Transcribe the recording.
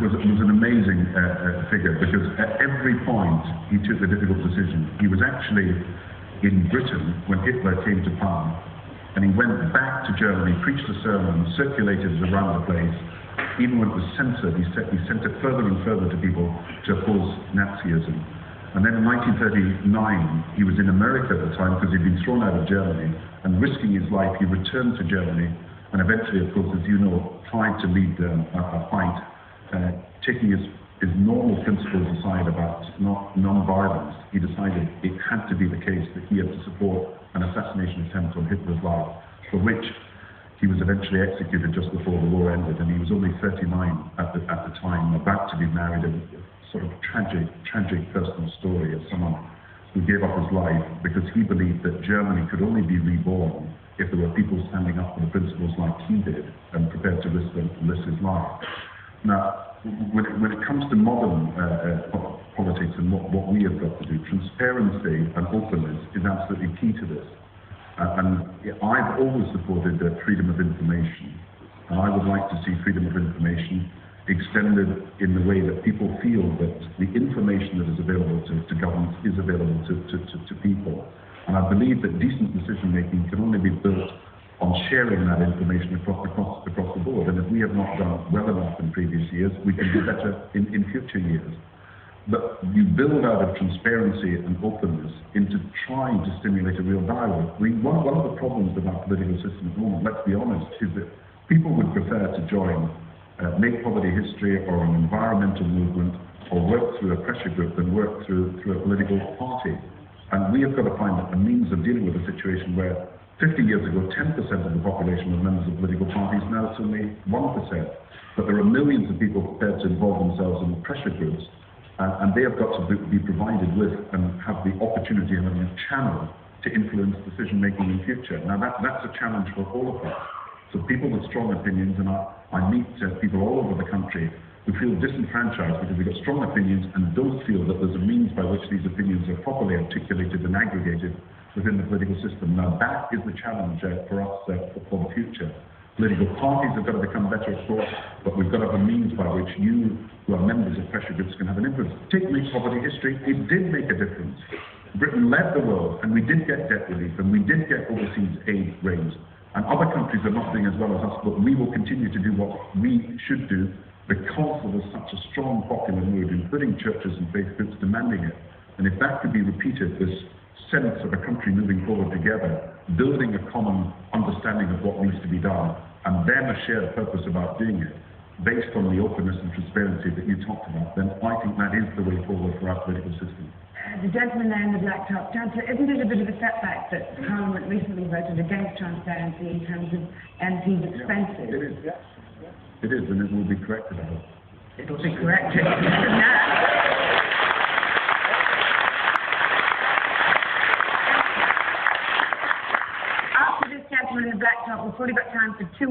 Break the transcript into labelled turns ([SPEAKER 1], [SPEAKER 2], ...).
[SPEAKER 1] was an amazing figure, because at every point he took a difficult decision. He was actually in Britain when Hitler came to power, and he went back to Germany, preached a sermon, circulated it around the place. Even when it was censored, he sent it further and further to people to oppose Nazism. And then in 1939, he was in America at the time because he'd been thrown out of Germany, and risking his life, he returned to Germany, and eventually, of course, as you know, tried to lead a fight, taking his normal principles aside about non-violence. He decided it had to be the case that he had to support an assassination attempt on Hitler's life, for which he was eventually executed just before the war ended, and he was only 39 at the time, about to be married. A sort of tragic personal story of someone who gave up his life because he believed that Germany could only be reborn if there were people standing up for the principles like he did and prepared to risk his life. Now, when it comes to modern politics and what we have got to do, transparency and openness is absolutely key to this. And I've always supported freedom of information, and I would like to see freedom of information extended in the way that people feel that the information that is available to governments is available to people. And I believe that decent decision making can only be built on sharing that information across the board. And if we have not done well enough in previous years, we can do better in future years. But you build out of transparency and openness into trying to stimulate a real dialogue. One of the problems with our political system at the moment, let's be honest, is that people would prefer to join Make Poverty History or an environmental movement or work through a pressure group than work through a political party. And we have got to find a means of dealing with a situation where 50 years ago, 10% of the population were members of political parties. Now it's only 1%. But there are millions of people prepared to involve themselves in pressure groups, and they have got to be provided with and have the opportunity and a channel to influence decision-making in future. Now that's a challenge for all of us. So people with strong opinions, and I meet people all over the country who feel disenfranchised because they've got strong opinions and don't feel that there's a means by which these opinions are properly articulated and aggregated within the political system. Now that is the challenge for us for the future. Political parties have got to become better, of course, but we've got to have a means by which you, who are members of pressure groups, can have an influence. Take Make Poverty History, it did make a difference. Britain led the world, and we did get debt relief, and we did get overseas aid raised. And other countries are not doing as well as us, but we will continue to do what we should do because there was such a strong popular mood, including churches and faith groups demanding it. And if that could be repeated, this sense of a country moving forward together, building a common understanding of what needs to be done, and then a shared purpose about doing it, based on the openness and transparency that you talked about, then I think that is the way forward for our political system.
[SPEAKER 2] The gentleman there in the black top, Chancellor, isn't it a bit of a setback that Parliament recently voted against transparency in terms of MPs' expenses?
[SPEAKER 1] Yeah, it is, yes. It is, and it will be corrected, I hope.
[SPEAKER 2] It will be corrected. After this gentleman in the black top, we've probably got time for two more.